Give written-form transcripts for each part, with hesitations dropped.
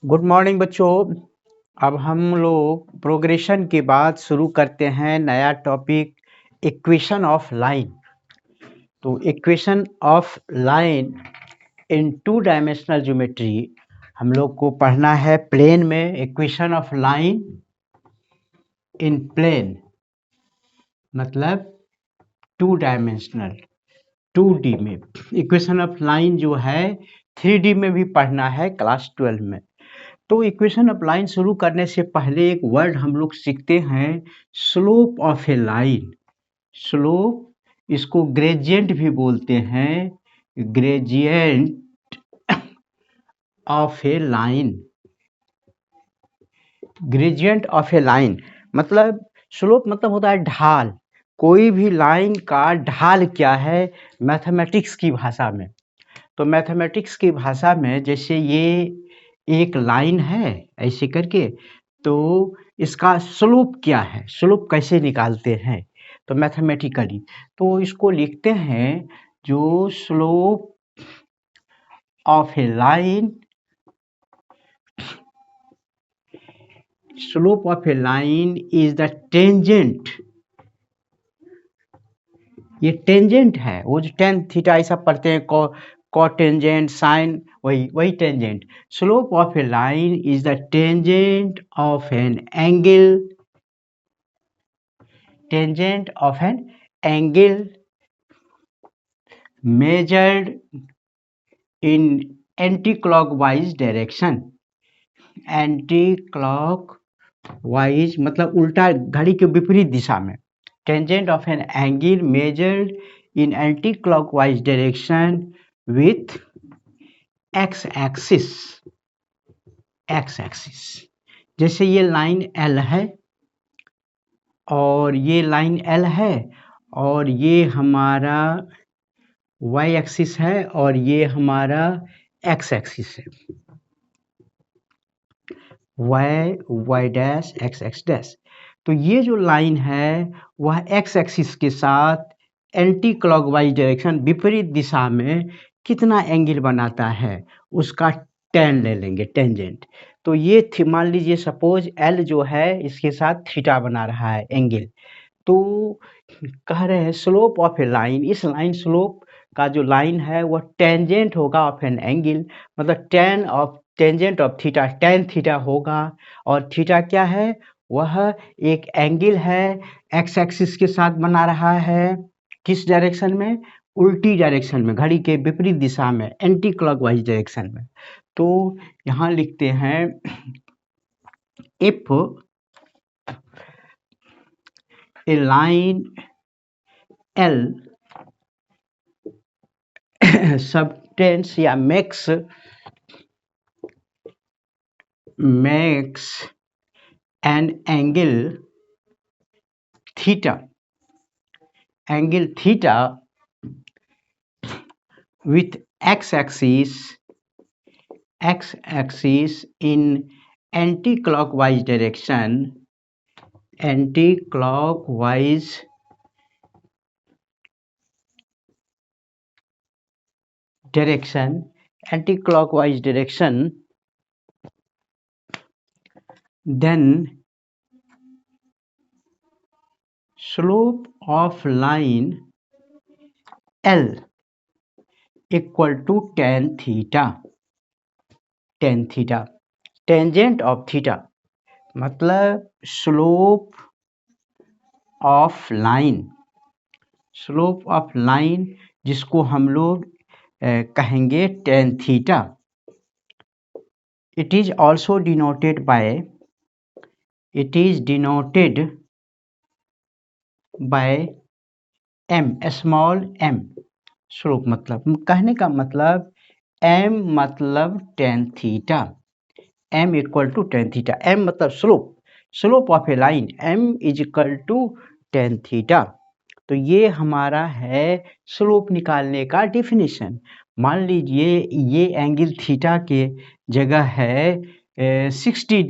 Good morning बच्चों। अब हम लोग प्रोग्रेशन के बाद शुरू करते हैं नया टॉपिक इक्वेशन ऑफ लाइन। तो equation of line in two dimensional geometry हम लोग को पढ़ना है प्लेन में। Equation of line in plane मतलब टू डायमेंशनल 2D में। इक्वेशन ऑफ लाइन जो है 3D में भी पढ़ना है क्लास 12 में। तो इक्वेशन ऑफ लाइन शुरू करने से पहले एक वर्ड हम लोग सीखते हैं, slope of a line. Slope, इसको ग्रेडियंट भी बोलते हैं, gradient of a line. Gradient of a line मतलब स्लोप मतलब होता है ढाल। कोई भी लाइन का ढाल क्या है मैथमेटिक्स की भाषा में। तो मैथमेटिक्स की भाषा में जैसे ये एक लाइन है ऐसे करके, तो इसका स्लोप क्या है, स्लोप कैसे निकालते हैं तो मैथमेटिकली तो इसको लिखते हैं जो slope of a line, slope of a line is the tangent. ये टेंजेंट है, वो जो टेन थीटा ऐसा पढ़ते हैं, कोटेंजेंट साइन, वही tangent. Slope of a line is the tangent of an angle, tangent of an angle measured in anti-clockwise direction। Anti-clockwise मतलब उल्टा, घड़ी के विपरीत दिशा में। Tangent of an angle measured in anti-clockwise direction with x axis. X axis जैसे ये line L है और ये लाइन एल है और ये हमारा वाई एक्सिस है और ये हमारा एक्स एक्सिस है, Y dash X X dash. तो ये जो लाइन है वह एक्स एक्सिस के साथ एंटी क्लॉकवाइज डायरेक्शन, विपरीत दिशा में कितना एंगल बनाता है उसका टेन ले लेंगे, टेंजेंट। तो ये मान लीजिए सपोज एल जो है इसके साथ थीटा बना रहा है एंगल। तो कह रहे हैं स्लोप ऑफ ए लाइन, इस लाइन स्लोप का जो लाइन है वह टेंजेंट होगा ऑफ एन एंगल, मतलब tangent of theta, tan theta होगा। और थीटा क्या है, वह एक एंगल है, एक्स एक्सिस के साथ बना रहा है, किस डायरेक्शन में, उल्टी डायरेक्शन में, घड़ी के विपरीत दिशा में, एंटी क्लॉकवाइज डायरेक्शन में। तो यहाँ लिखते हैं if A line L subtends या makes an angle theta with x-axis in anti-clockwise direction, anti-clockwise direction, then slope of line L equal to tan theta। Tangent of theta मतलब slope of line, जिसको हम लोग कहेंगे tan theta. it is denoted by m, small m। Slope मतलब, कहने का मतलब m मतलब tan theta, m equal to tan theta. m मतलब slope of a line, m is equal to tan theta. तो ये हमारा है स्लोप निकालने का डिफिनीशन। मान लीजिए ये एंगल थीटा के जगह है 60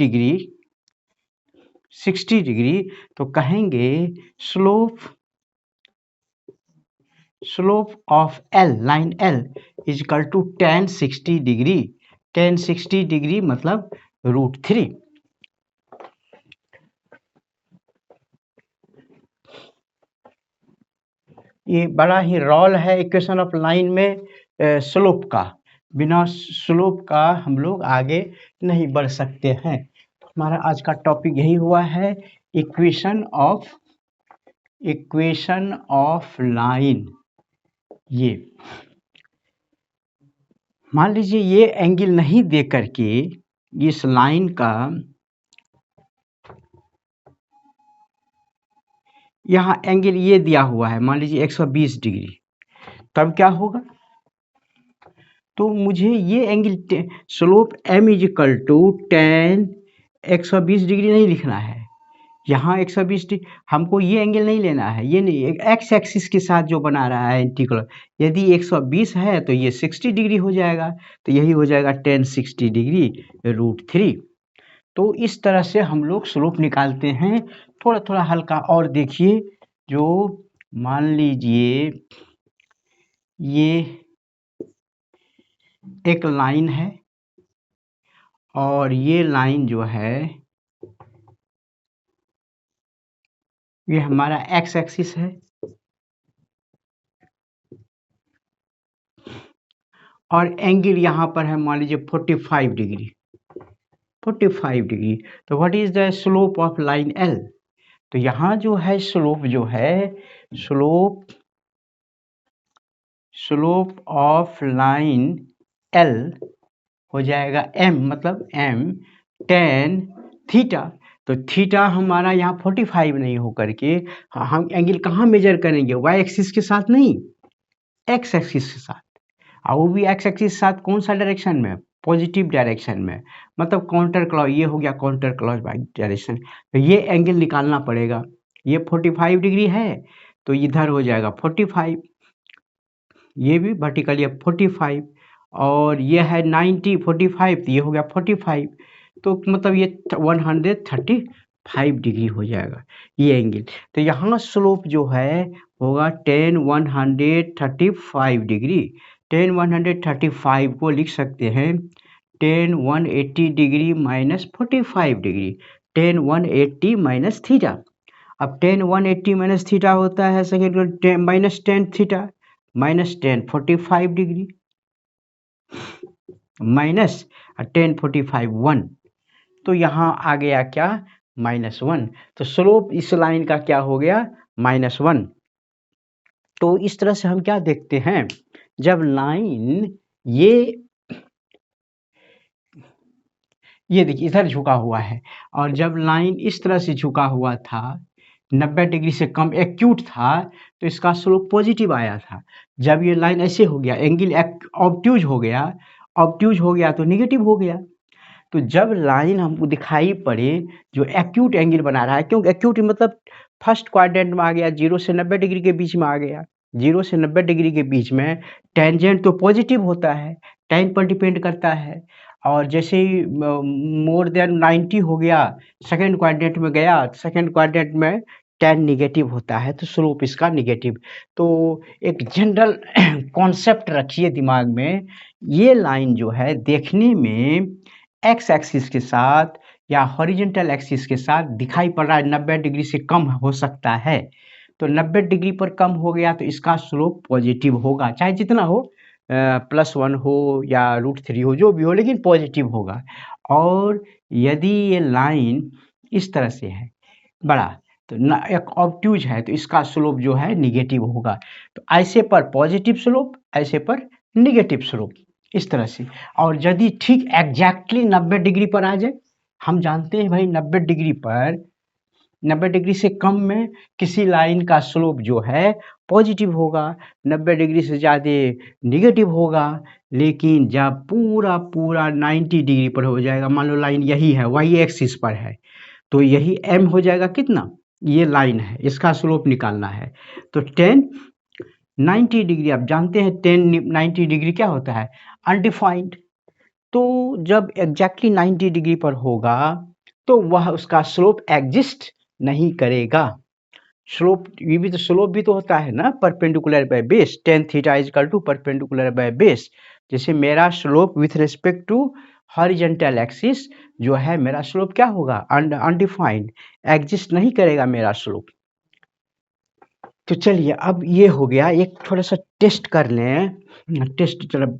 डिग्री, तो कहेंगे slope of L, line L is equal to tan 60 degree. tan 60 degree मतलब √3। ये बड़ा ही रोल है इक्वेशन ऑफ लाइन में स्लोप का। बिना स्लोप का हम लोग आगे नहीं बढ़ सकते हैं। हमारा आज का टॉपिक यही हुआ है, इक्वेशन ऑफ लाइन। ये मान लीजिए ये एंगल नहीं दे करके इस लाइन का यहाँ एंगल ये दिया हुआ है, मान लीजिए 120 डिग्री, तब क्या होगा? तो मुझे ये angle slope m is equal to tan 120 degree नहीं लिखना है। यहाँ 120 डिग्री हमको ये एंगल नहीं लेना है, ये नहीं, एक्स एक्सिस के साथ जो बना रहा है एंटीक्लॉक, यदि 120 है तो ये 60 डिग्री हो जाएगा, तो यही हो जाएगा tan 60 डिग्री √3। तो इस तरह से हम लोग स्लोप निकालते हैं। थोड़ा थोड़ा हल्का और देखिए, जो मान लीजिए ये एक लाइन है और ये लाइन जो है ये हमारा एक्स एक्सिस है और एंगल यहाँ पर है मान लीजिए 45 डिग्री। तो what is the slope of line L? तो यहाँ जो है स्लोप जो है स्लोप ऑफ लाइन एल हो जाएगा m, मतलब m tan थीटा। तो थीटा हमारा यहाँ 45 नहीं हो करके हम एंगल कहाँ मेजर करेंगे? y एक्सिस के साथ नहीं, x एक्सिस के साथ, और वो भी x एक्सिस के साथ कौन सा डायरेक्शन में? पॉजिटिव डायरेक्शन में, मतलब काउंटर क्लॉक, ये हो गया काउंटर क्लॉक डायरेक्शन। तो ये एंगल निकालना पड़ेगा। ये 45 डिग्री है तो इधर हो जाएगा 45, ये भी वर्टिकली 45, और ये है 90 45, तो ये हो गया 45, तो मतलब ये 135 डिग्री हो जाएगा ये एंगल। तो यहाँ स्लोप जो है होगा tan 135 डिग्री। tan 135 को लिख सकते हैं tan 180 degree minus 45 degree, tan 180 minus theta. अब tan 180 माइनस थीटा होता है second minus tan theta, minus tan 45 degree minus tan 45 1, तो यहाँ आ गया क्या? -1। तो स्लोप इस लाइन का क्या हो गया? -1। तो इस तरह से हम क्या देखते हैं, जब लाइन ये देखिए इधर झुका हुआ है, और जब लाइन इस तरह से झुका हुआ था 90 डिग्री से कम एक्यूट था, तो इसका स्लोप पॉजिटिव आया था। जब ये लाइन ऐसे हो गया, एंगल ऑब्ट्यूज हो गया तो निगेटिव हो गया। तो जब लाइन हमको दिखाई पड़े जो एक्यूट एंगल बना रहा है, क्योंकि एक्यूट मतलब फर्स्ट क्वाड्रेंट में आ गया, 0 से 90 डिग्री के बीच में आ गया, 0 से 90 डिग्री के बीच में टेंजेंट तो पॉजिटिव होता है, tan पर डिपेंड करता है, और जैसे ही मोर देन 90 हो गया, सेकेंड क्वाड्रेंट में गया, सेकेंड क्वाड्रेंट में tan निगेटिव होता है, तो स्लोप इसका निगेटिव। तो एक जनरल कॉन्सेप्ट रखिए दिमाग में, ये लाइन जो है देखने में एक्स एक्सिस के साथ या हॉरिजॉन्टल एक्सिस के साथ दिखाई पड़ रहा है 90 डिग्री से कम हो सकता है, तो 90 डिग्री पर कम हो गया तो इसका स्लोप पॉजिटिव होगा, चाहे जितना हो, +1 हो या √3 हो, जो भी हो, लेकिन पॉजिटिव होगा। और यदि ये लाइन इस तरह से है बड़ा, तो ना एक ऑब्ट्यूज है, तो इसका स्लोप जो है निगेटिव होगा। तो ऐसे पर पॉजिटिव स्लोप, ऐसे पर निगेटिव स्लोप, इस तरह से। और यदि ठीक एग्जैक्टली 90 डिग्री पर आ जाए, हम जानते हैं भाई 90 डिग्री पर, 90 डिग्री से कम में किसी लाइन का स्लोप जो है पॉजिटिव होगा, 90 डिग्री से ज़्यादा निगेटिव होगा। लेकिन जब पूरा 90 डिग्री पर हो जाएगा, मान लो लाइन यही है, वाई एक्सिस पर है, तो यही m हो जाएगा कितना? ये लाइन है, इसका स्लोप निकालना है, तो tan 90 डिग्री, आप जानते हैं tan 90 डिग्री क्या होता है? अनडिफाइंड। तो जब एग्जैक्टली 90 डिग्री पर होगा तो वह उसका स्लोप एग्जिस्ट नहीं करेगा। स्लोप, ये भी तो स्लोप भी तो होता है ना, परपेंडिकुलर बाय बेस, tan थीटा is equal to perpendicular by base. जैसे मेरा slope with respect to horizontal axis जो है मेरा स्लोप क्या होगा, अनडिफाइंड, एग्जिस्ट नहीं करेगा मेरा स्लोप। तो चलिए अब ये हो गया, एक थोड़ा सा टेस्ट कर लें, टेस्ट चलो।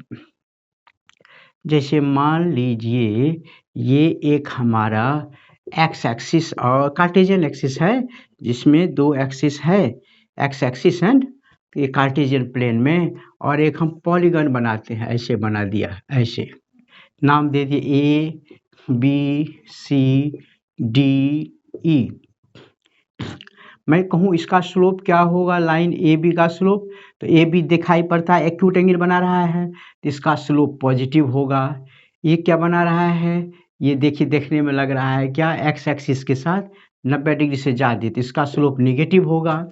जैसे मान लीजिए ये एक हमारा एक्स एक्सिस और कार्टेशियन एक्सिस है, जिसमें दो एक्सिस है, एक्स एक्सिस एंड ये कार्टेशियन प्लेन में, और एक हम पॉलीगन बनाते हैं, ऐसे बना दिया, ऐसे नाम दे दिए A B C D E. मैं कहूँ इसका स्लोप क्या होगा, लाइन ए बी का स्लोप, तो ए बी दिखाई पड़ता है एक्यूट एंगल बना रहा है, तो इसका स्लोप पॉजिटिव होगा। ये क्या बना रहा है, ये देखिए देखने में लग रहा है क्या, एक्स एक्सिस के साथ 90 डिग्री से ज़्यादा, तो इसका स्लोप निगेटिव होगा।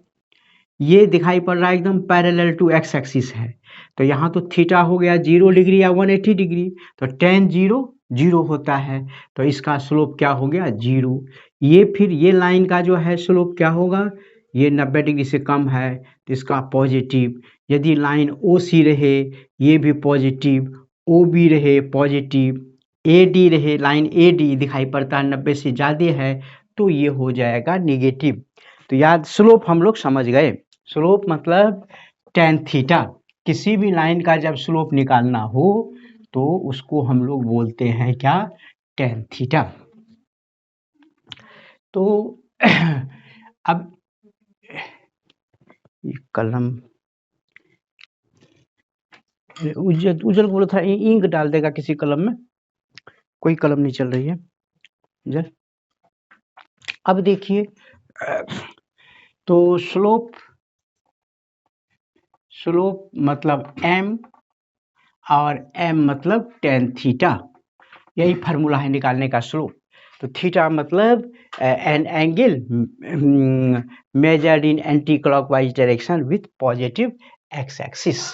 ये दिखाई पड़ रहा है एकदम पैरेलल टू एक्स एक्सिस है, तो यहाँ तो थीटा हो गया 0 डिग्री या 180 डिग्री, तो टेन 0 0 होता है, तो इसका स्लोप क्या हो गया 0। ये फिर ये लाइन का जो है स्लोप क्या होगा, ये 90 डिग्री से कम है, तो इसका पॉजिटिव। यदि लाइन ओ सी रहे, ये भी पॉजिटिव, ओ बी रहे पॉजिटिव, ए डी रहे, लाइन ए डी दिखाई पड़ता है 90 से ज़्यादा है, तो ये हो जाएगा निगेटिव। तो याद स्लोप हम लोग समझ गए, स्लोप मतलब टेन थीटा। किसी भी लाइन का जब स्लोप निकालना हो तो उसको हम लोग बोलते हैं क्या, टेन थीटा। तो अब ये कलम उज्जवल को बोला था इंक डाल देगा किसी कलम में, कोई कलम नहीं चल रही है उज्जवल। अब देखिए तो स्लोप मतलब m और m मतलब टेन थीटा, यही फार्मूला है निकालने का स्लोप। तो थीटा मतलब an angle measured in anti clockwise direction with positive x axis.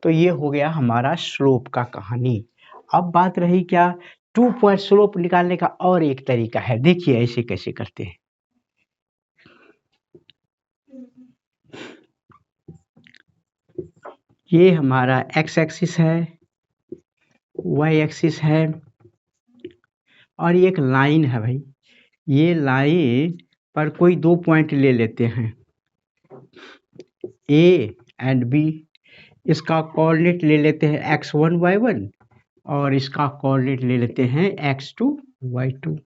तो ये हो गया हमारा स्लोप का कहानी। अब बात रही क्या, 2 पॉइंट स्लोप निकालने का और एक तरीका है, देखिए ऐसे कैसे करते हैं। ये हमारा एक्स एक्सिस है, वाई एक्सिस है, और ये एक लाइन है भाई, ये लाइन पर कोई 2 पॉइंट ले लेते हैं ए एंड बी, इसका कोऑर्डिनेट ले लेते हैं x1 y1 और इसका कोऑर्डिनेट ले लेते हैं x2 y2।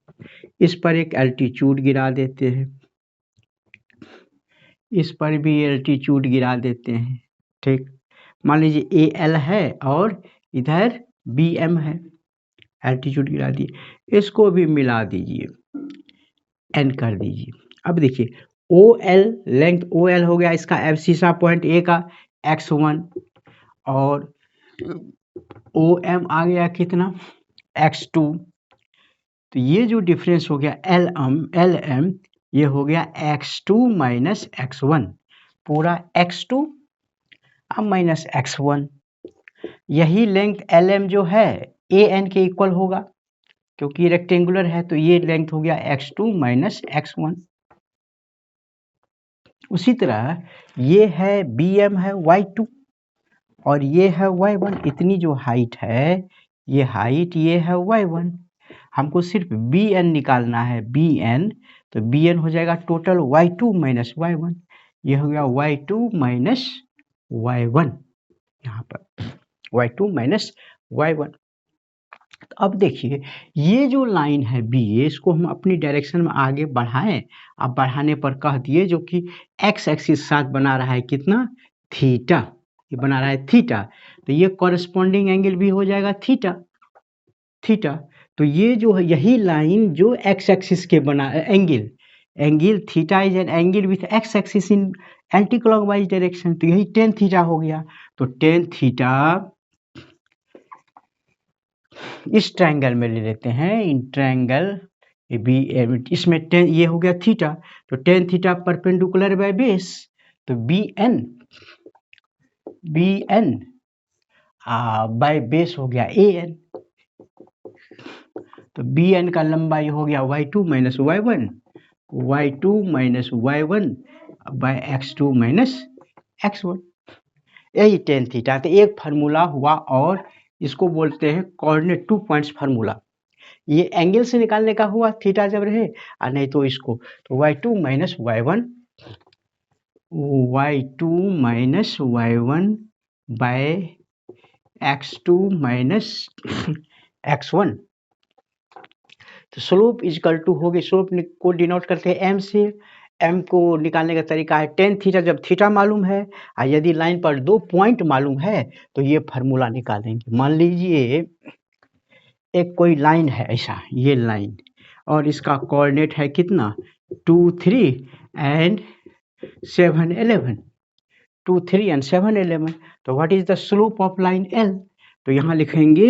इस पर एक एल्टीट्यूड गिरा देते हैं, इस पर भी एल्टीट्यूड गिरा देते हैं, ठीक। मान लीजिए ए एल है और इधर बी एम है, एल्टीट्यूड गिरा दिए, इसको भी मिला दीजिए, एन कर दीजिए। अब देखिए O L, length O L हो गया इसका एब्सिसा पॉइंट ए का x1, और ओ एम आ गया कितना x2, तो ये जो डिफरेंस हो गया एल एम, ये हो गया x2 माइनस x1, पूरा x2 अब माइनस x1। यही लेंथ एल एम जो है ए एन के इक्वल होगा, क्योंकि रेक्टेंगुलर है, तो ये लेंथ हो गया x2 माइनस x1। उसी तरह ये है बी एम है y2 और ये है y1, इतनी जो हाइट है ये हाइट, ये है y1। हमको सिर्फ बी एन निकालना है, बी एन, तो बी एन हो जाएगा टोटल y2 माइनस y1, ये हो गया y2 माइनस y1, यहाँ पर y2 माइनस y1। तो अब देखिए ये जो लाइन है बी, इसको हम अपनी डायरेक्शन में आगे बढ़ाएं, अब बढ़ाने पर कह दिए जो कि एक्स एक्सिस साथ बना रहा है कितना, थीटा, ये बना रहा है थीटा, तो ये कॉरेस्पॉन्डिंग एंगल भी हो जाएगा थीटा, थीटा। तो ये जो है यही लाइन जो एक्स एक्सिस के बना angle theta is an angle with x axis in anti clockwise direction, तो यही टेन थीटा हो गया। तो टेन थीटा इस ट्रायंगल में ले लेते हैं, इन ट्रायंगल बी, इसमें टेन, ये हो गया थीटा, तो tan theta perpendicular by base, तो बी एन बाय बेस हो गया ए एन, तो बी एन का लंबाई हो गया y2 minus y1, y2 minus y1 by x2 minus x1, यही टेन थीटा। तो एक फार्मूला हुआ और इसको बोलते हैं कोऑर्डिनेट 2 पॉइंट्स फार्मूला। ये एंगल से निकालने का हुआ थीटा जब रहे, और नहीं तो इसको तो y2 minus y1 by x2 minus x1। तो स्लोप इजकल टू हो गई, स्लोप को डिनोट करते हैं m से। m को निकालने का तरीका है टेन थीटा, जब थीटा मालूम है और यदि लाइन पर 2 पॉइंट मालूम है तो ये फार्मूला निकालेंगे। मान लीजिए एक कोई लाइन है ऐसा, ये लाइन, और इसका कोऑर्डिनेट है कितना 2 3 एंड 7 11, 2 3 एंड 7 11। तो what is the slope of line L? तो यहाँ लिखेंगे,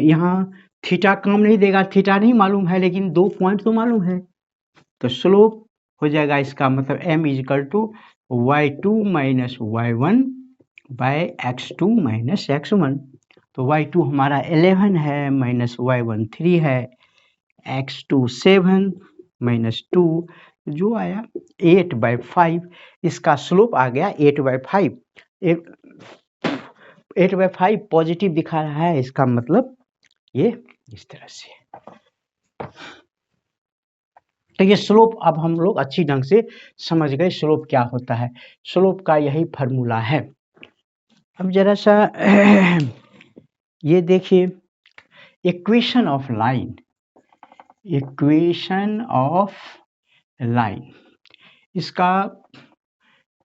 यहाँ थीटा काम नहीं देगा, थीटा नहीं मालूम है, लेकिन 2 पॉइंट तो मालूम है। तो स्लोप हो जाएगा इसका मतलब m is equal to y2 minus y1 by x2 minus x1। तो y2 हमारा 11 है माइनस y1 3 है, x2 7 माइनस 2 जो आया 8/5। इसका स्लोप आ गया 8/5। 8/5 पॉजिटिव दिखा रहा है, इसका मतलब ये इस तरह से। तो ये स्लोप अब हम लोग अच्छी ढंग से समझ गए स्लोप क्या होता है। स्लोप का यही फार्मूला है। अब जरा सा ये देखिए, equation of line, equation of line, इसका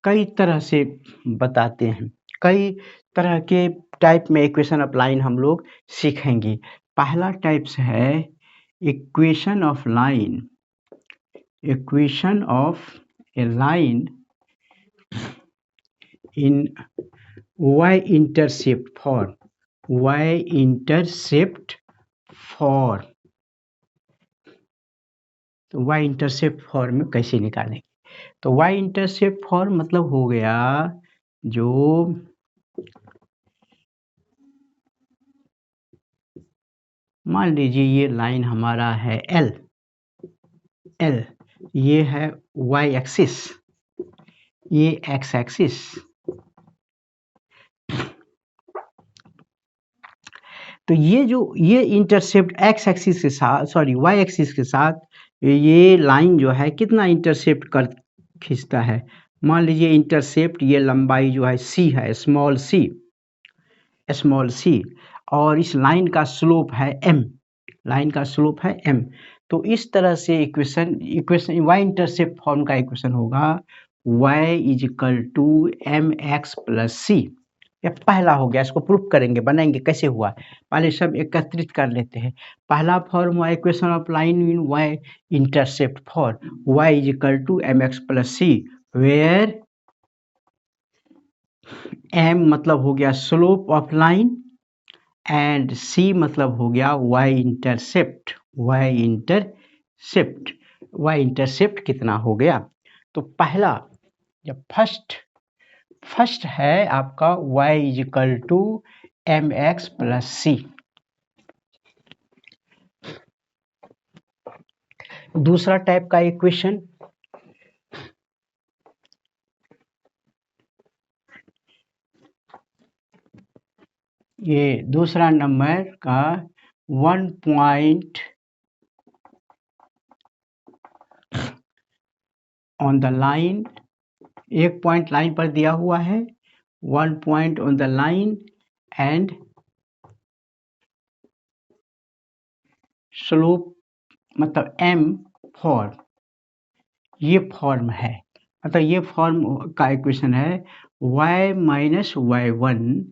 कई तरह से बताते हैं, कई तरह के टाइप में इक्वेशन ऑफ लाइन हम लोग सीखेंगे। पहला टाइप्स है equation of line, equation of a line in y intercept form, y intercept form. तो y इंटरसेप्ट फॉर्म में कैसे निकालेंगे? तो y इंटरसेप्ट फॉर्म मतलब हो गया, जो मान लीजिए ये लाइन हमारा है L, ये है y एक्सिस, ये x एक्सिस। तो ये इंटरसेप्ट x एक्सिस के साथ, सॉरी y एक्सिस के साथ ये लाइन जो है कितना इंटरसेप्ट कर खींचता है? मान लीजिए इंटरसेप्ट ये लंबाई जो है c है, स्मॉल c, और इस लाइन का स्लोप है m, लाइन का स्लोप है m। तो इस तरह से इक्वेशन y इंटरसेप्ट फॉर्म का इक्वेशन होगा y is equal to mx plus c। यह पहला हो गया, इसको प्रूफ करेंगे, बनाएंगे कैसे हुआ, पहले सब एकत्रित कर लेते हैं। पहला फॉर्म हुआ equation of line in y intercept form, y is equal to mx plus c, where m मतलब हो गया slope of line and c मतलब हो गया y इंटरसेप्ट। y इंटरसेप्ट कितना हो गया? तो पहला, जब फर्स्ट है आपका y is equal to mx plus c। दूसरा टाइप का इक्वेशन, ये दूसरा नंबर का 1 पॉइंट ऑन द लाइन, एक पॉइंट लाइन पर दिया हुआ है, 1 point on the line and slope मतलब m फॉर्म, ये फॉर्म है, मतलब ये फॉर्म का इक्वेशन है y minus y1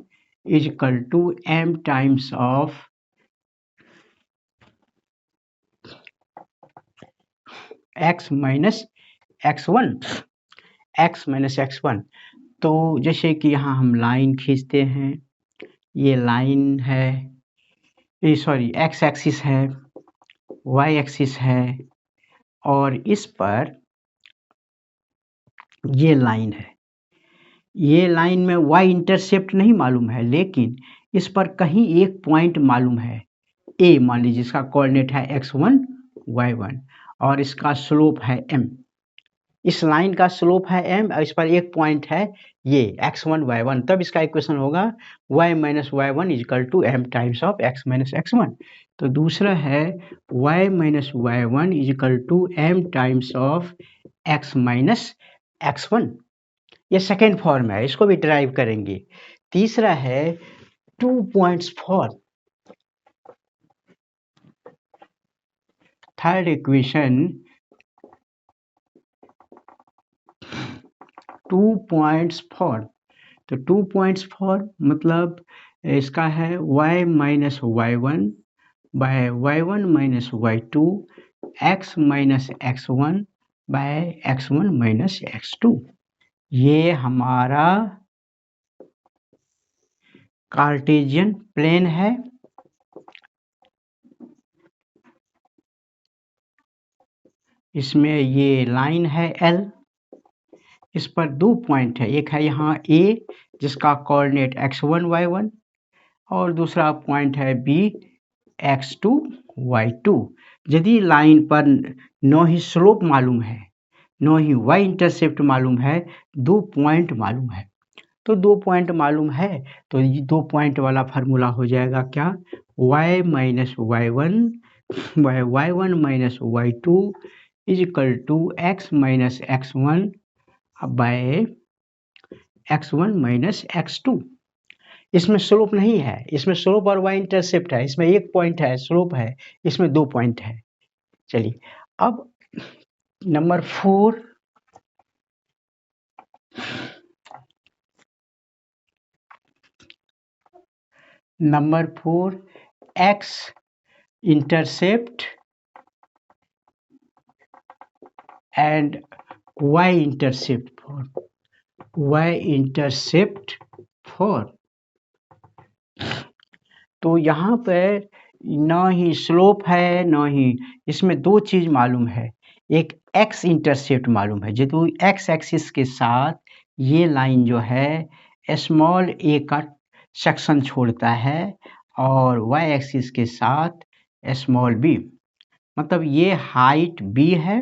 is equal to m times of x minus x1। तो जैसे कि यहाँ हम लाइन खींचते हैं, ये लाइन है, ये सॉरी x एक्सिस है, y एक्सिस है, और इस पर ये लाइन है। ये लाइन में y इंटरसेप्ट नहीं मालूम है, लेकिन इस पर कहीं एक पॉइंट मालूम है a, मान लीजिए इसका कोऑर्डिनेट है x1 y1 और इसका स्लोप है m। इस लाइन का स्लोप है m और इस पर एक पॉइंट है ये x1 y1, तब इसका इक्वेशन होगा y minus y1 is equal to m times of x minus x1। तो दूसरा है y minus y1 is equal to m times of x minus x1। ये सेकेंड फॉर्म है, इसको भी ड्राइव करेंगे। तीसरा है 2.4, थर्ड इक्वेशन 2.4। तो 2.4 मतलब इसका है y minus y1 by y1 minus y2 x minus x1 by x1 minus x2। ये हमारा कार्टेशियन प्लेन है। इसमें ये लाइन है L, इस पर दो पॉइंट है, एक है यहाँ A जिसका कोऑर्डिनेट x1 y1 और दूसरा पॉइंट है B x2 y2। यदि लाइन पर न ही स्लोप मालूम है न ही y इंटरसेप्ट मालूम है, दो पॉइंट मालूम है, तो दो पॉइंट मालूम है तो ये दो पॉइंट वाला फार्मूला हो जाएगा क्या, y minus y1 by y1 minus y2 is equal to x minus x1 by x1 minus x2। इसमें स्लोप नहीं है, इसमें स्लोप और y इंटरसेप्ट है, इसमें एक पॉइंट है स्लोप है, इसमें दो पॉइंट है। चलिए अब number 4, x intercept and y intercept for तो यहाँ पर ना ही स्लोप है ना ही, इसमें दो चीज मालूम है, एक x इंटरसेप्ट मालूम है, जो x एक्सिस के साथ ये लाइन जो है स्मॉल a का सेक्शन छोड़ता है और y एक्सिस के साथ स्मॉल b, मतलब ये हाइट b है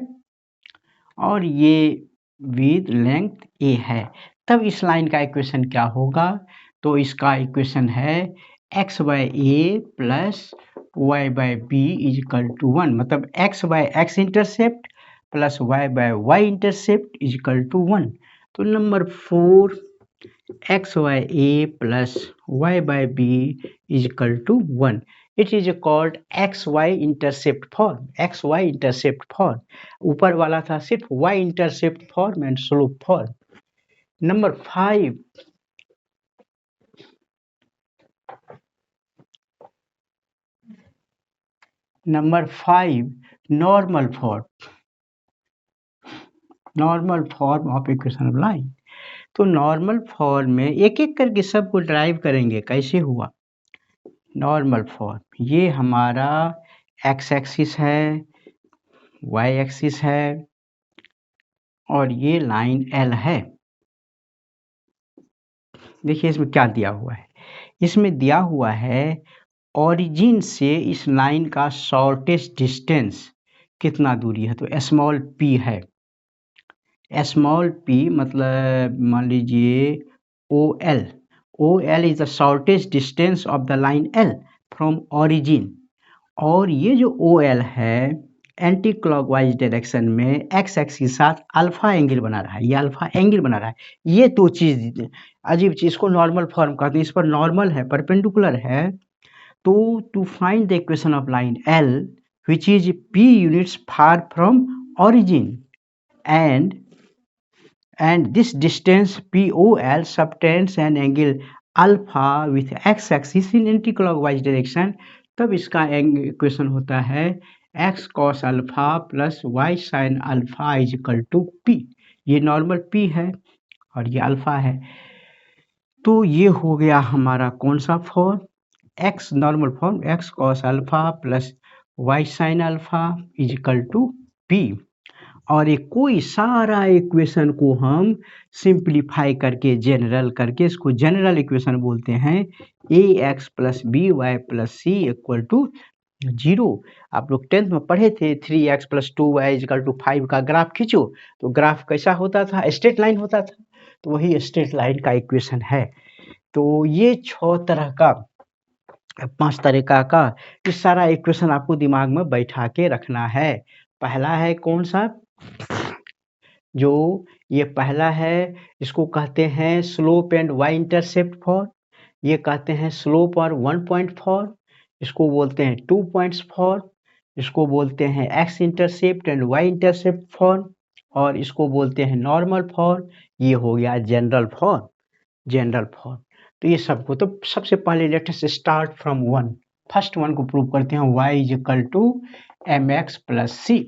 और ये विद लेंथ a है। तब इस लाइन का इक्वेशन क्या होगा, तो इसका इक्वेशन है x by a plus y by b is equal to 1, मतलब x by x intercept plus y by y intercept is equal to 1। तो number 4 x by a plus y by b is equal to 1। It is called xy intercept form, xy intercept form. ऊपर वाला था सिर्फ y intercept form and slope form. Number 5, normal form of equation of line. तो normal form में एक एक करके सबको ड्राइव करेंगे, कैसे हुआ नॉर्मल फॉर्म। ये हमारा x एक्सिस है, y एक्सिस है और ये लाइन L है। देखिए इसमें क्या दिया हुआ है, इसमें दिया हुआ है ओरिजिन से इस लाइन का शॉर्टेस्ट डिस्टेंस कितना दूरी है, तो स्मॉल p है। स्मॉल p मतलब मान लीजिए OL is the shortest distance of the line L from origin, और ये जो OL है एंटी क्लॉकवाइज डायरेक्शन में x एक्सिस के साथ अल्फा एंगल बना रहा है, ये अल्फा एंगल बना रहा है। ये दो चीज अजीब चीज को नॉर्मल फॉर्म कहते हैं, इस पर नॉर्मल है परपेंडिकुलर है। तो to find the equation of line L which is p units far from origin and this distance POL subtends an angle alpha with x axis in anti-clockwise direction, तब इसका equation होता है x cos alpha plus y sin alpha is equal to p। ये normal p है और ये alpha है। तो ये हो गया हमारा कौन सा form, x normal form x cos alpha plus y sin alpha is equal to p। और एक कोई सारा इक्वेशन को हम सिंप्लीफाई करके जनरल करके इसको जनरल इक्वेशन बोलते हैं ax plus B Y plus C equal to zero. आप लोग 10th में पढ़े थे 3x + 2y = 5 का ग्राफ खींचो तो ग्राफ कैसा होता था, स्ट्रेट लाइन होता था। तो वही स्ट्रेट लाइन का इक्वेशन है। तो ये 6 तरह का 5 तरीका का ये सारा इक्वेशन आपको दिमाग में बैठा के रखना है। पहला है कौन सा, जो ये पहला है इसको कहते हैं slope and Y intercept form, ये कहते हैं स्लोप और 1.4, इसको बोलते हैं 2 पॉइंट्स फॉर, इसको बोलते हैं X intercept and Y intercept form, और इसको बोलते हैं नॉर्मल फॉर। ये हो गया जनरल फॉर, जनरल फॉर। तो ये सबको, तो सबसे पहले let us start from one, first one को प्रूव करते हैं, y = mx + c।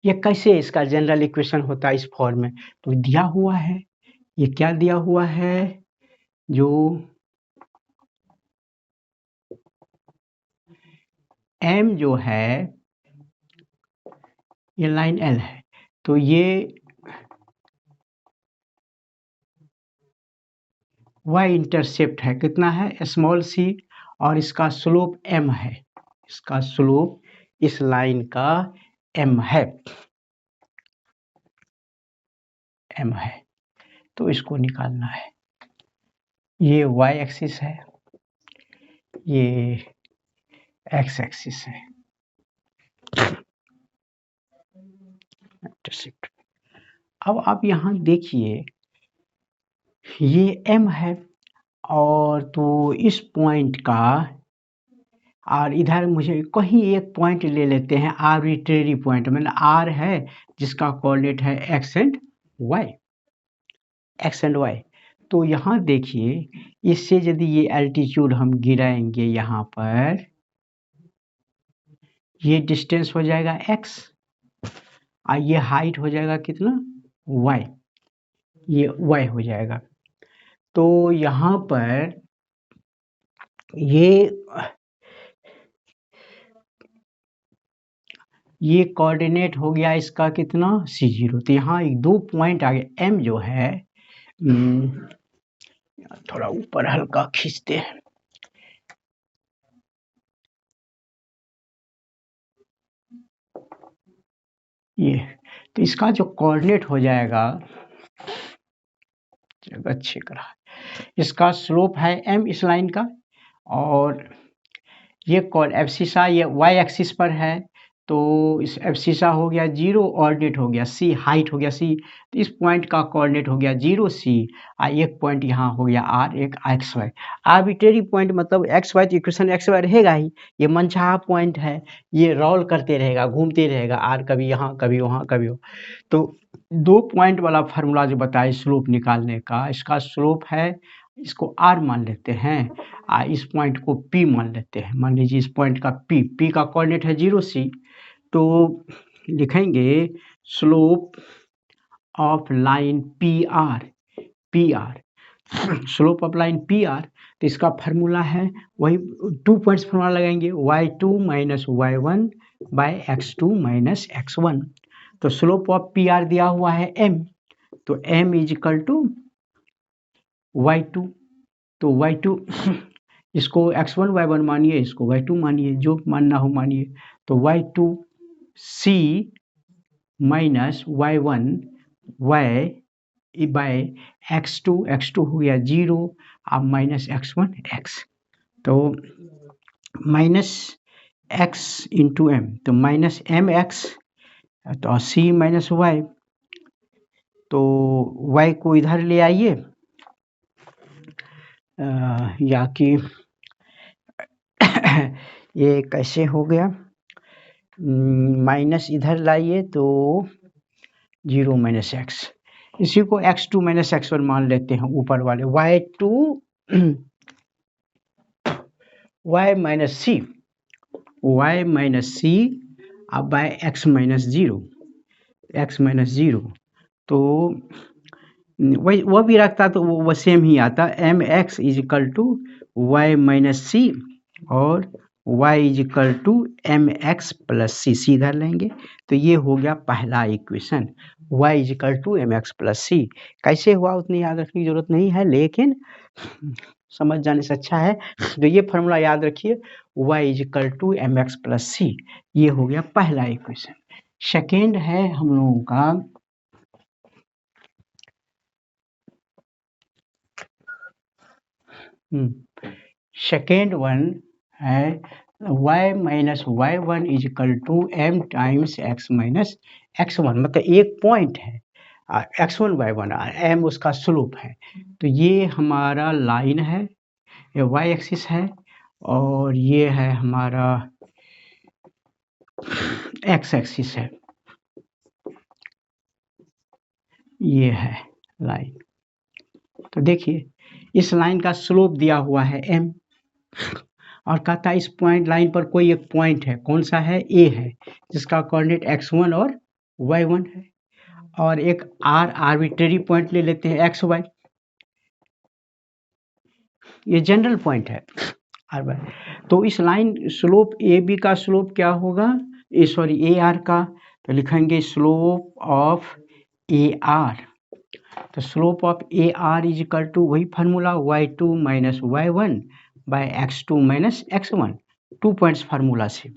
ये कैसे इसका जनरल इक्वेशन होता है इस फॉर्म में, तो दिया हुआ है, ये क्या दिया हुआ है, जो m जो है ये लाइन l है, तो ये y इंटरसेप्ट है, कितना है स्मॉल c, और इसका स्लोप m है, इसका स्लोप इस लाइन का m है, m है। तो इसको निकालना है। ये y एक्सिस है, ये x एक्सिस है, इंटरसेप्ट। अब आप यहाँ देखिए ये m है, और तो इस पॉइंट का, और इधर मुझे कहीं एक पॉइंट ले लेते हैं आर्बिट्रेरी पॉइंट, मतलब r है जिसका कोऑर्डिनेट है x and y, x and y। तो यहाँ देखिए इससे यदि ये एल्टीट्यूड हम गिराएंगे यहाँ पर, ये डिस्टेंस हो जाएगा x, और ये हाइट हो जाएगा कितना y, ये y हो जाएगा। तो यहाँ पर ये कोऑर्डिनेट हो गया इसका कितना c0। तो यहाँ एक दो पॉइंट आ गए, m जो है थोड़ा ऊपर हल्का खींचते हैं, ये तो इसका जो कोऑर्डिनेट हो जाएगा, जगह चेक रहा, इसका स्लोप है m इस लाइन का, और ये एब्सिसा ये y एक्सिस पर है, तो इस एब्सिसा हो गया 0, ऑर्डिनेट हो गया c, हाइट हो गया c, तो इस पॉइंट का कोऑर्डिनेट हो गया 0 c, एक पॉइंट यहाँ हो गया r, एक एक्स वाई। आर्बिट्रेरी पॉइंट मतलब एक्स वाई, तो इक्वेशन एक्स वाई रहेगा ही, ये मनचाहा पॉइंट है, ये रोल करते रहेगा, घूमते रहेगा, r कभी यहाँ कभी वहाँ कभी वो। तो 2 पॉइंट वाला फार्मूला जो बताया स्लोप निकालने का, इसका स्लोप है, इसको r मान लेते हैं, इस पॉइंट को p मान लेते हैं, मान लीजिए इस पॉइंट का p का कोऑर्डिनेट है 0 c, तो लिखेंगे slope of line PR, slope of line PR। तो इसका फार्मूला है वही 2 पॉइंट्स फार्मूला लगाएंगे, y2 - y1 / x2 - x1। तो स्लोप ऑफ PR दिया हुआ है m, तो m = y2, तो y2 इसको x1 y1 मानिए, इसको y2 मानिए, जो मानना हो मानिए। तो y2 c - y1 y / x2 हो गया 0, अब -x1 x, तो -x × m, तो -mx, तो c - y, तो y को इधर ले आइए, या कि ये कैसे हो गया, माइनस इधर लाइए तो 0 - x, इसी को x2 - x1 मान लेते हैं, ऊपर वाले y2 y - c अब बाय x - 0, तो वही वो भी रखता तो वो सेम ही आता, mx = y - c और y = mx + c, सीधा लेंगे, तो ये हो गया पहला इक्वेशन, y = mx + c। कैसे हुआ उतनी याद रखने की जरूरत नहीं है, लेकिन समझ जाने से अच्छा है। तो ये फॉर्मूला याद रखिए, y is equal to M X plus C. ये हो गया पहला इक्वेशन। सेकेंड है हम लोगों का सेकेंड वन है y minus Y one is equal to M times X minus X one. मतलब एक पॉइंट है X one Y one, M उसका स्लोप है। तो ये हमारा लाइन है, ये वाई एक्सिस है, और ये है हमारा एक्स एक्सिस है, ये है लाइन। तो देखिए इस लाइन का स्लोप दिया हुआ है m, और कहता है इस पॉइंट लाइन पर कोई एक पॉइंट है, कौन सा है, a है, जिसका कोऑर्डिनेट x1 और y1 है, और एक r आर्बिट्रेरी पॉइंट ले लेते हैं xy, ये जनरल पॉइंट है r y। तो इस लाइन स्लोप ab का स्लोप क्या होगा, सॉरी ar का, तो लिखेंगे स्लोप ऑफ ar। तो slope of A R is equal to वही formula y2 minus y1 by x2 minus x1, 2 points formula से।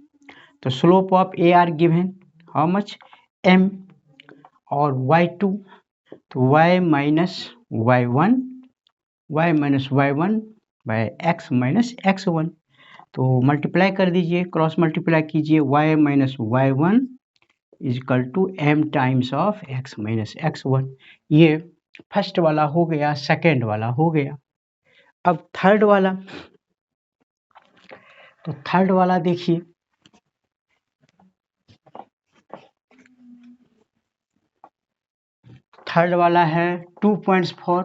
तो slope of A R given how much m, और y2 तो y minus y1 by x minus x1। तो multiply कर दीजिए, cross multiply कीजिए, y minus y1 is equal to m times of x minus x1। ये first वाला हो गया, सेकेंड वाला हो गया। अब थर्ड वाला, तो थर्ड वाला देखिए, थर्ड वाला है 2.4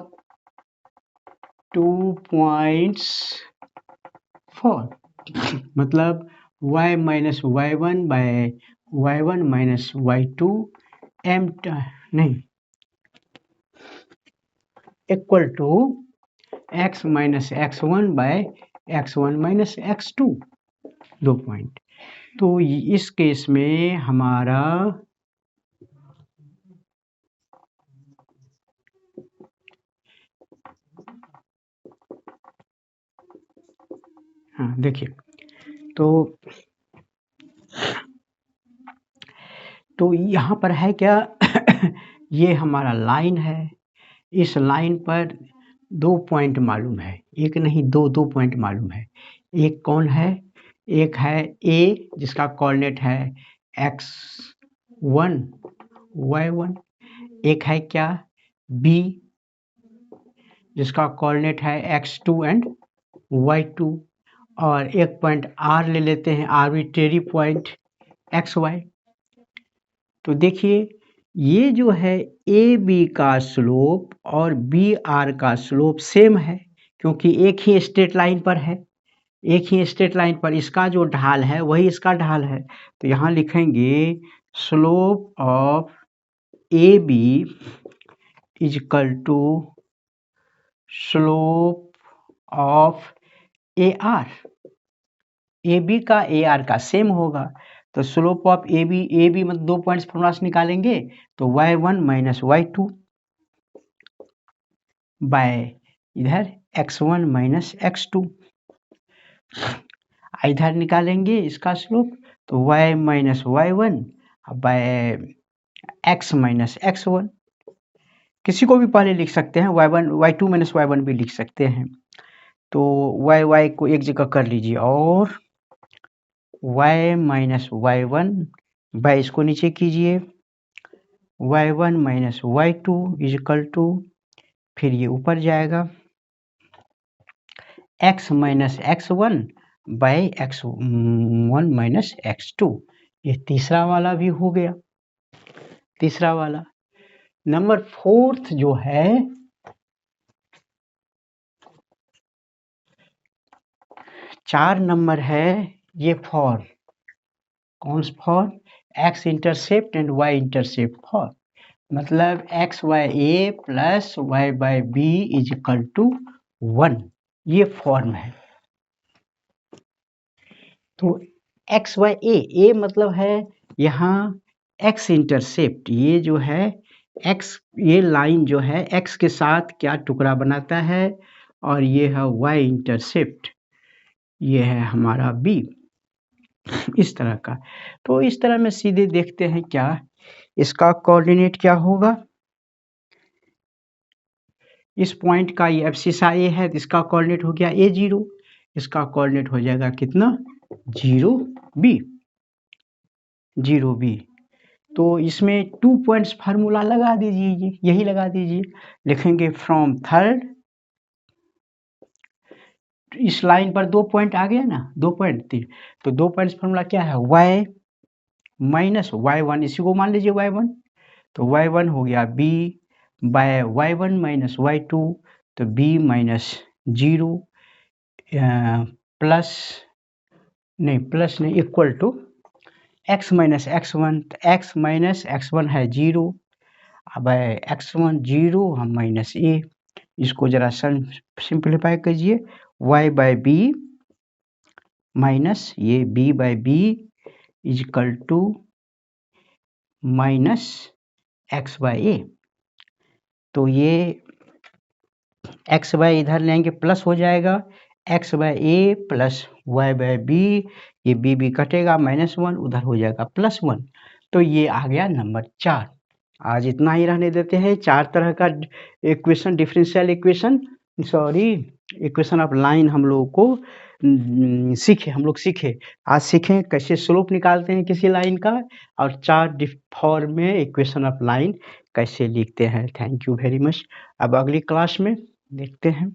मतलब y minus Y one by Y one minus Y two M नहीं equal to x minus X one by X one minus X two, 2 point. तो इस केस में हमारा हाँ देखिए, तो यहाँ पर है क्या ये हमारा लाइन है, इस लाइन पर 2 पॉइंट मालूम है, एक नहीं 2 पॉइंट मालूम है। एक कौन है, एक है A जिसका कोऑर्डिनेट है x1 y1, एक है क्या B जिसका कोऑर्डिनेट है x2 एंड y2, और एक पॉइंट R ले लेते हैं, आर्बिट्रेरी पॉइंट xy। तो देखिए ये जो है ए बी का स्लोप और बी आर का स्लोप सेम है, क्योंकि एक ही स्ट्रेट लाइन पर है, एक ही स्ट्रेट लाइन पर इसका जो ढाल है वही इसका ढाल है। तो यहाँ लिखेंगे slope of A B is equal to slope of A R, A B का ए आर का सेम होगा। तो स्लोप ऑफ ए बी मतलब 2 पॉइंट्स फॉर्मूला से निकालेंगे, तो y1 माइनस y2 बाय इधर x1 माइनस x2, इधर निकालेंगे इसका स्लोप, तो y minus y1 by x minus x1। किसी को भी पहले लिख सकते हैं, y1 y2 माइनस y1 भी लिख सकते हैं। तो y को एक जगह कर लीजिए, और y माइनस y1 बाय इसको नीचे कीजिए, y1 minus y2 is equal to, फिर ये ऊपर जाएगा x minus x1 by x1 minus x2। ये तीसरा वाला भी हो गया, तीसरा वाला। नंबर फोर्थ जो है, चार नंबर है ये फॉर्म, कौन सा form, x intercept and y intercept form, मतलब X by A plus Y by B is equal to 1, ये फॉर्म है। तो एक्स बाय ए मतलब है यहाँ एक्स इंटरसेप्ट, ये जो है एक्स, ये लाइन जो है एक्स के साथ क्या टुकड़ा बनाता है, और ये है y इंटरसेप्ट, ये है हमारा b, इस तरह का। तो इस तरह में सीधे देखते हैं क्या इसका कोऑर्डिनेट क्या होगा। इस पॉइंट का ये एब्सिसा ए है, तो इसका कोऑर्डिनेट हो गया a0, इसका कोऑर्डिनेट हो जाएगा कितना 0b, 0b। तो इसमें 2 पॉइंट्स फार्मूला लगा दीजिए, यही लगा दीजिए। लिखेंगे फ्रॉम थर्ड, इस लाइन पर 2 पॉइंट आ गया ना, 2 पॉइंट 3, तो 2 पॉइंट्स फार्मूला क्या है y माइनस y1, इसी को मान लीजिए y1, तो y1 हो गया b bye y1 minus y2, तो b माइनस 0 प्लस नहीं equal to x minus x1, तो x माइनस x1 है 0, अब x1 0 हम माइनस a, इसको जरा सिंप्लीफाई कीजिए, y बाय बी माइनस ये b by B is equal to minus x by A. तो ये x बाय इधर लेंगे प्लस हो जाएगा, x by A plus y by B, ये b कटेगा -1, उधर हो जाएगा +1। तो ये आ गया नंबर 4। आज इतना ही रहने देते हैं। 4 तरह का equation, differential equation, sorry equation of line हम लोगों को हम लोग सीखे, आज सीखें कैसे स्लोप निकालते हैं किसी लाइन का, और 4 फॉर्म में इक्वेशन ऑफ लाइन कैसे लिखते हैं। Thank you very much. अब अगली क्लास में देखते हैं।